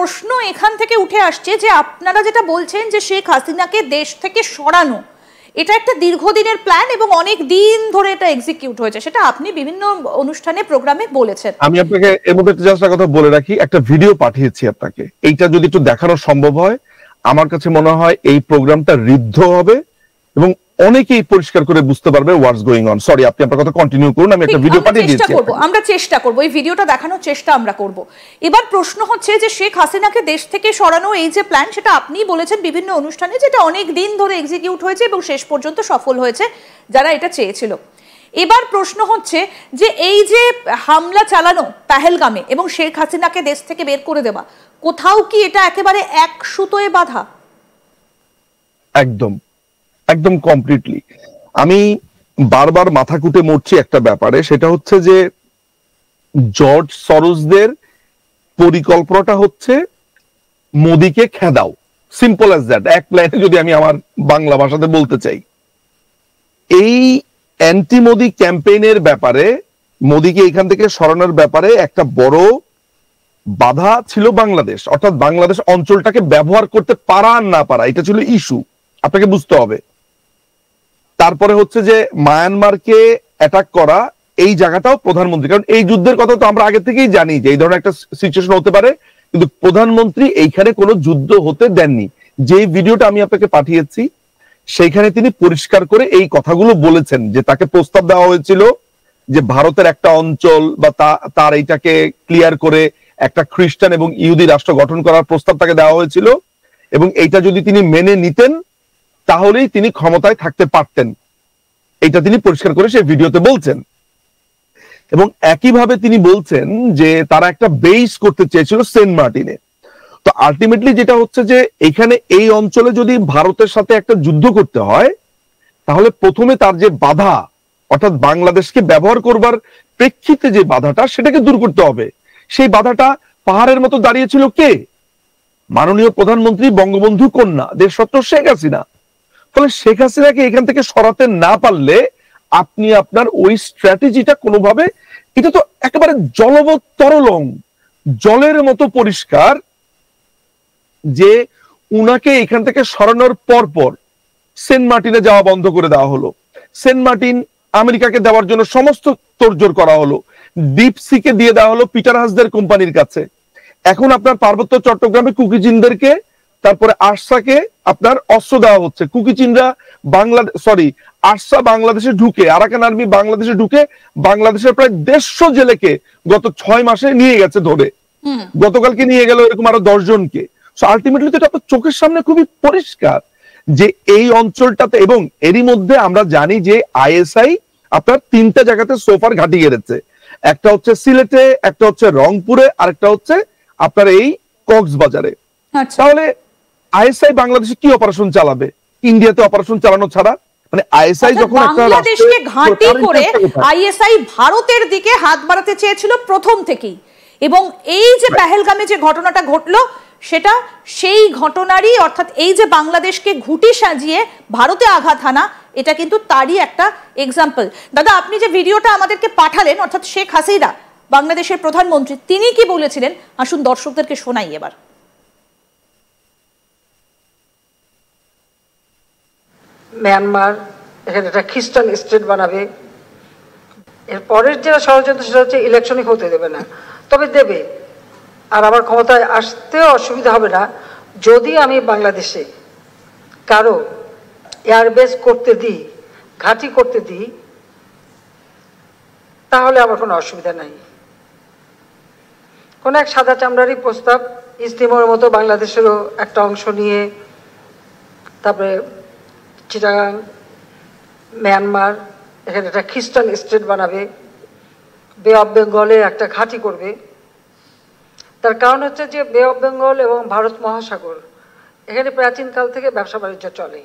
প্রশ্ন এখান থেকে উঠে আসছে যে আপনারা যেটা বলছেন যে শেখ হাসিনাকে দেশ থেকে সরানো, এটা একটা দীর্ঘদিনের প্ল্যান এবং অনেক দিন ধরে এটা এক্সিকিউট হয়েছে, সেটা আপনি বিভিন্ন অনুষ্ঠানে প্রোগ্রামে বলেছেন। আমি আপনাকে এর মধ্যে জাস্ট একটা কথা বলে রাখি, একটা ভিডিও পাঠিয়েছি আপনাকে, এইটা যদি একটু দেখানো সম্ভব হয় আমার কাছে মনে হয় এই প্রোগ্রামটা ঋদ্ধ হবে এবং অনেকেই পরিষ্কার করে বুঝতে পারবে হোয়াটস গোইং অন। সরি, আপনি আপনার কথা কন্টিনিউ করুন, আমি একটা ভিডিও পাঠিয়ে দিয়েছি। আমরা চেষ্টা করব এই ভিডিওটা দেখানোর চেষ্টা আমরা করব। এবার প্রশ্ন হচ্ছে যে শেখ হাসিনাকে দেশ থেকে সরানো এই যে প্ল্যান, সেটা আপনিই বলেছেন বিভিন্ন অনুষ্ঠানে যেটা অনেক দিন ধরে এক্সিকিউট হয়েছে এবং শেষ পর্যন্ত সফল হয়েছে যারা এটা চেয়েছিল। এবার প্রশ্ন হচ্ছে যে এই যে হামলা চালানো পেহেলগামে এবং শেখ হাসিনাকে দেশ থেকে বের করে দেওয়া, কোথাও কি এটা একেবারে এক সুতোয় বাঁধা? একদম একদম কমপ্লিটলি। আমি বারবার মাথা কুটে মরছি একটা ব্যাপারে, সেটা হচ্ছে যে জর্জ সরোজদের পরিকল্পনাটা হচ্ছে মোদিকে খেদাও, সিম্পল অ্যাজ দ্যাট। এক লাইনে যদি আমি আমার বাংলা ভাষাতে বলতে চাই, এই অ্যান্টি মোদি ক্যাম্পেইনের ব্যাপারে, মোদিকে এখান থেকে সরানোর ব্যাপারে একটা বড় বাধা ছিল বাংলাদেশ, অর্থাৎ বাংলাদেশ অঞ্চলটাকে ব্যবহার করতে পারা না পারা, এটা ছিল ইস্যু, আপনাকে বুঝতে হবে। তারপরে হচ্ছে যে মায়ানমারকে অ্যাটাক করা, এই জায়গাটাও প্রধানমন্ত্রী, কারণ এই যুদ্ধের কথা তো আমরা আগে থেকেই জানি যে এই ধরনের একটা সিচুয়েশন হতে পারে, কিন্তু প্রধানমন্ত্রী এইখানে কোনো যুদ্ধ হতে দেননি। যে ভিডিওটা আমি আপনাকে পাঠিয়েছি সেইখানে তিনি পরিষ্কার করে এই কথাগুলো বলেছেন যে তাকে প্রস্তাব দেওয়া হয়েছিল যে ভারতের একটা অঞ্চল বা তার এইটাকে ক্লিয়ার করে একটা খ্রিস্টান এবং ইহুদি রাষ্ট্র গঠন করার প্রস্তাব তাকে দেওয়া হয়েছিল, এবং এইটা যদি তিনি মেনে নিতেন তাহলেই তিনি ক্ষমতায় থাকতে পারতেন। এটা তিনি পরিষ্কার করে সেই ভিডিওতে বলছেন। এবং একইভাবে তিনি বলছেন যে তারা একটা বেস করতে চেয়েছিল সেন্ট মার্টিনে। তো আলটিমেটলি যেটা হচ্ছে যে এখানে এই অঞ্চলে যদি ভারতের সাথে একটা যুদ্ধ করতে হয় তাহলে প্রথমে তার যে বাধা, অর্থাৎ বাংলাদেশকে ব্যবহার করবার প্রেক্ষিতে যে বাধাটা, সেটাকে দূর করতে হবে। সেই বাধাটা পাহাড়ের মতো দাঁড়িয়েছিল কে? মাননীয় প্রধানমন্ত্রী বঙ্গবন্ধু কন্যা দেশরত্ন শেখ হাসিনা। ফলে শেখ হাসিনাকে এখান থেকে সরাতে না পারলে আপনি আপনার ওই স্ট্র্যাটেজিটা কোনোভাবে, এটা তো একেবারে জলবৎ তরলং, জলের মতো পরিষ্কার যে উনাকে এখান থেকে সরানোর পর সেন্ট মার্টিনে যাওয়া বন্ধ করে দেওয়া হলো। সেন্ট মার্টিন আমেরিকাকে দেওয়ার জন্য সমস্ত তোড়জোড় করা হলো, ডিপ সিকে দিয়ে দেওয়া হলো পিটার হাসদের কোম্পানির কাছে। এখন আপনার পার্বত্য চট্টগ্রামে কুকিচিনদেরকে, তারপরে আরসাকে আপনার অস্ত্র দেওয়া হচ্ছে। কুকিচিনরা আরসা বাংলাদেশে ঢুকে, আরাকান আর্মি বাংলাদেশে ঢুকে বাংলাদেশের প্রায় 150 জেলেকে গত 6 মাসে নিয়ে গেছে ধরে, গতকালকে নিয়ে গেল এরকম আরো 10 জনকে। আলটিমেটলি তো এটা আপনার চোখের সামনে খুবই পরিষ্কার যে এই অঞ্চলটাতে, এবং এরই মধ্যে আমরা জানি যে আইএসআই আপনার 3টা জায়গাতে সোফার ঘাঁটি গেড়েছে। একটা হচ্ছে সিলেটে, একটা হচ্ছে রংপুরে, আরেকটা হচ্ছে আপনার এই কক্সবাজারে। তাহলে আইএসআই বাংলাদেশে কি অপারেশন চালাবে ইন্ডিয়াতে অপারেশন চালানো ছাড়া? মানে আইএসআই যখন একটা বাংলাদেশকে ঘাঁটি করে আইএসআই ভারতের দিকে হাত বাড়াতে চেয়েছিল প্রথম থেকেই, এবং এই যে পেহেলগামে যে ঘটনাটা ঘটলো সেটা সেই ঘটনারই, অর্থাৎ এই যে বাংলাদেশকে ঘুঁটি সাজিয়ে ভারতে আঘাত হানা, এটা কিন্তু তারই একটা এক্সাম্পল। দাদা, আপনি যে ভিডিওটা আমাদেরকে পাঠালেন, অর্থাৎ শেখ হাসিনা বাংলাদেশের প্রধানমন্ত্রী, তিনি কি বলেছিলেন আসুন দর্শকদেরকে শোনাই এবার। মিয়ানমার এখানে একটা খ্রিস্টান স্টেট বানাবে, এর পরের যেটা ষড়যন্ত্র সেটা হচ্ছে ইলেকশনই হতে দেবে না, তবে দেবে। আর আমার ক্ষমতায় আসতেও অসুবিধা হবে না যদি আমি বাংলাদেশে কারো এয়ারবেস করতে দিই, ঘাঁটি করতে দিই, তাহলে আমার কোনো অসুবিধা নাই। কোনো এক সাদা চামড়ারই প্রস্তাব, ইস্তিমোর মতো বাংলাদেশেরও একটা অংশ নিয়ে, তারপরে চিটাগাং, মিয়ানমার এখানে একটা খ্রিস্টান স্টেট বানাবে, বে অফ বেঙ্গলে একটা ঘাঁটি করবে। তার কারণ হচ্ছে যে বে অফ বেঙ্গল এবং ভারত মহাসাগর, এখানে প্রাচীনকাল থেকে ব্যবসা বাণিজ্য চলে।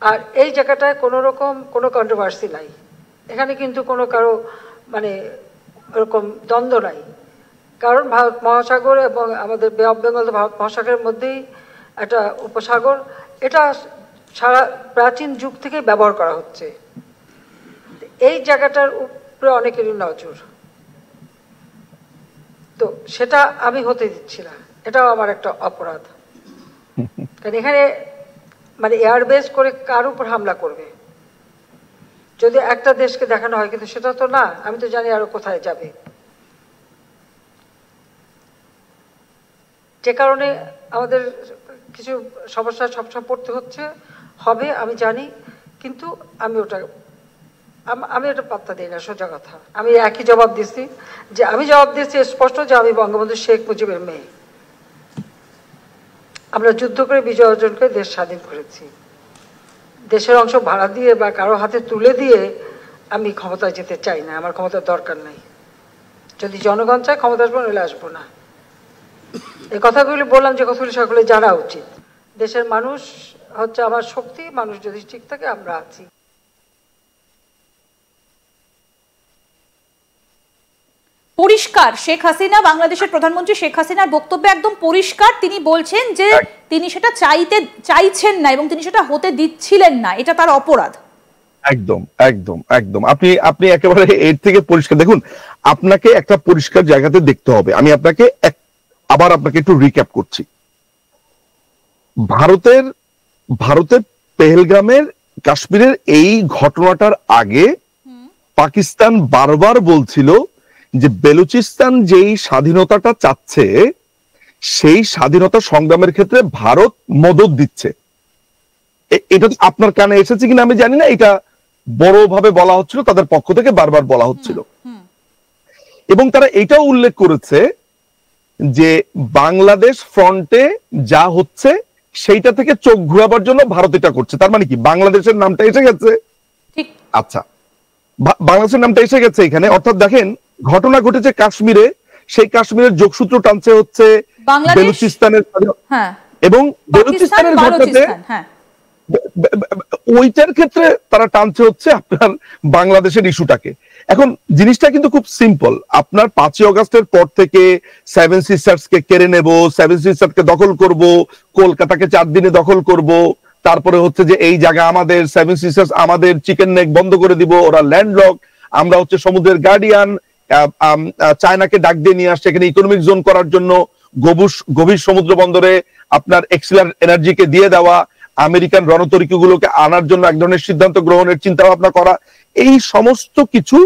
আর এই জায়গাটায় কোনো রকম কোনো কন্ট্রোভার্সি নাই, এখানে কিন্তু কোনো কারো মানে ওরকম দ্বন্দ্ব নাই, কারণ ভারত মহাসাগর এবং আমাদের বে অফ বেঙ্গল ভারত মহাসাগরের মধ্যেই একটা উপসাগর, এটা সারা প্রাচীন যুগ থেকে ব্যবহার করা হচ্ছে। এই জায়গাটার উপরে অনেকেরই নজর, তো সেটা আমি হতে দিচ্ছি না। এটাও আমার একটা অপরাধ। কারণ এখানে মানে এয়ারবেস করে কার উপর হামলা করবে? যদি একটা দেশকে দেখানো হয়, কিন্তু সেটা তো না, আমি তো জানি আরো কোথায় যাবে। যে কারণে আমাদের কিছু সমস্যা সবসময় পড়তে হবে, আমি জানি, কিন্তু আমি এটা পাত্তা দিই না, সোজা কথা। আমি একই জবাব দিচ্ছি, স্পষ্ট যে আমি বঙ্গবন্ধু শেখ মুজিবের মেয়ে। আমরা যুদ্ধ করে বিজয় অর্জন করে দেশ স্বাধীন করেছি। দেশের অংশ ভাড়া দিয়ে বা কারো হাতে তুলে দিয়ে আমি ক্ষমতায় যেতে চাই না, আমার ক্ষমতার দরকার নাই। যদি জনগণ চায় ক্ষমতা আসবো, নইলে আসবো না। এই কথাগুলি বললাম, যে কথাগুলি সকলে জানা উচিত। দেশের মানুষ হচ্ছে আমার শক্তি, মানুষ যদি ঠিক থাকে আমরা আছি। পরিষ্কার, শেখ হাসিনা, বাংলাদেশের প্রধানমন্ত্রী শেখ হাসিনার বক্তব্য একদম পরিষ্কার। তিনি বলছেন যে তিনি সেটা চাইছেন না এবং তিনি সেটা হতে দিচ্ছিলেন না, এটা তার অপরাধ। একদম একদম একদম আপনি একেবারে এর থেকে পরিষ্কার দেখুন, আপনাকে একটা পরিষ্কার জায়গাতে দেখতে হবে। আমি আপনাকে আপনাকে একটু রিক্যাপ করছি। ভারতের পেহেলগামের কাশ্মীরের এই ঘটনাটার আগে পাকিস্তান বারবার বলছিল যে বেলুচিস্তান যেই স্বাধীনতাটা চাচ্ছে সেই স্বাধীনতা সংগ্রামের ক্ষেত্রে ভারত মদদ দিচ্ছে। এটা আপনার কানে এসেছে কিনা আমি জানি না, এটা বড়ভাবে বলা হচ্ছিল, তাদের পক্ষ থেকে বারবার বলা হচ্ছিল। এবং তারা এটাও উল্লেখ করেছে যে বাংলাদেশ ফ্রন্টে যা হচ্ছে সেইটা থেকে চোখ ঘুরাবার জন্য ভারত এটা করছে। তার মানে কি বাংলাদেশের নামটা এসে গেছে? আচ্ছা, বাংলাদেশের নামটা এসে গেছে এখানে। অর্থাৎ দেখেন, ঘটনা ঘটেছে কাশ্মীরে, সেই কাশ্মীরের যোগসূত্র টানছে হচ্ছে বেলুচিস্তানের, এবং বেলুচিস্তানের ঘটনাতে ওইটার ক্ষেত্রে তারা টানছে হচ্ছে আপনার বাংলাদেশের ইস্যুটাকে। এখন জিনিসটা কিন্তু খুব সিম্পল। আপনার 5ই অগাস্টের পর থেকে 7 সিস্টার্স কে কেড়ে নেব, 7 সিস্টার্স কে দখল করব, কলকাতাকে 4 দিনে দখল করব, তারপরে হচ্ছে যে এই জায়গা আমাদের, 7 সিস্টার্স আমাদের, চিকেন নেক বন্ধ করে দিব, ওরা ল্যান্ডলক, আমরা হচ্ছে সমুদ্রের গার্ডিয়ান, চায়নাকে ডাক দিয়ে নিয়ে আসছে এখানে ইকোনমিক জোন করার জন্য, গভীর সমুদ্র বন্দরে আপনার এক্সিলার এনার্জিকে দিয়ে দেওয়া, আমেরিকান রণতরীগুলোকে আনার জন্য এক ধরনের সিদ্ধান্ত গ্রহণের চিন্তা ভাবনা করা, এই সমস্ত কিছু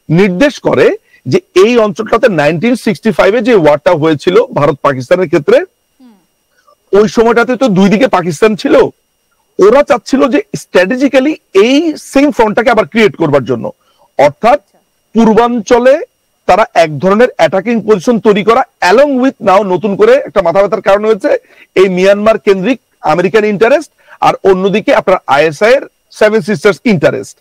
নির্দেশ করে যে এই অঞ্চলটাতে 1965-এ যে ওয়ারটা হয়েছিল ভারত পাকিস্তানের ক্ষেত্রে, ওই সময়টাতে তো দুই দিকে পাকিস্তান ছিল। ওরা চাচ্ছিল যে স্ট্র্যাটেজিক্যালি এই সেম ফ্রন্টটাকে আবার ক্রিয়েট করবার জন্য, অর্থাৎ পূর্বাঞ্চলে তারা এক ধরনের অ্যাটাকিং পজিশন তৈরি করা, অ্যালং উইথ নাও নতুন করে একটা মাথা ব্যথার কারণ হয়েছে এই মিয়ানমার কেন্দ্রিক আমেরিকান ইন্টারেস্ট, আর অন্যদিকে আপনার আইএসআই এর 7 সিস্টার্স ইন্টারেস্ট।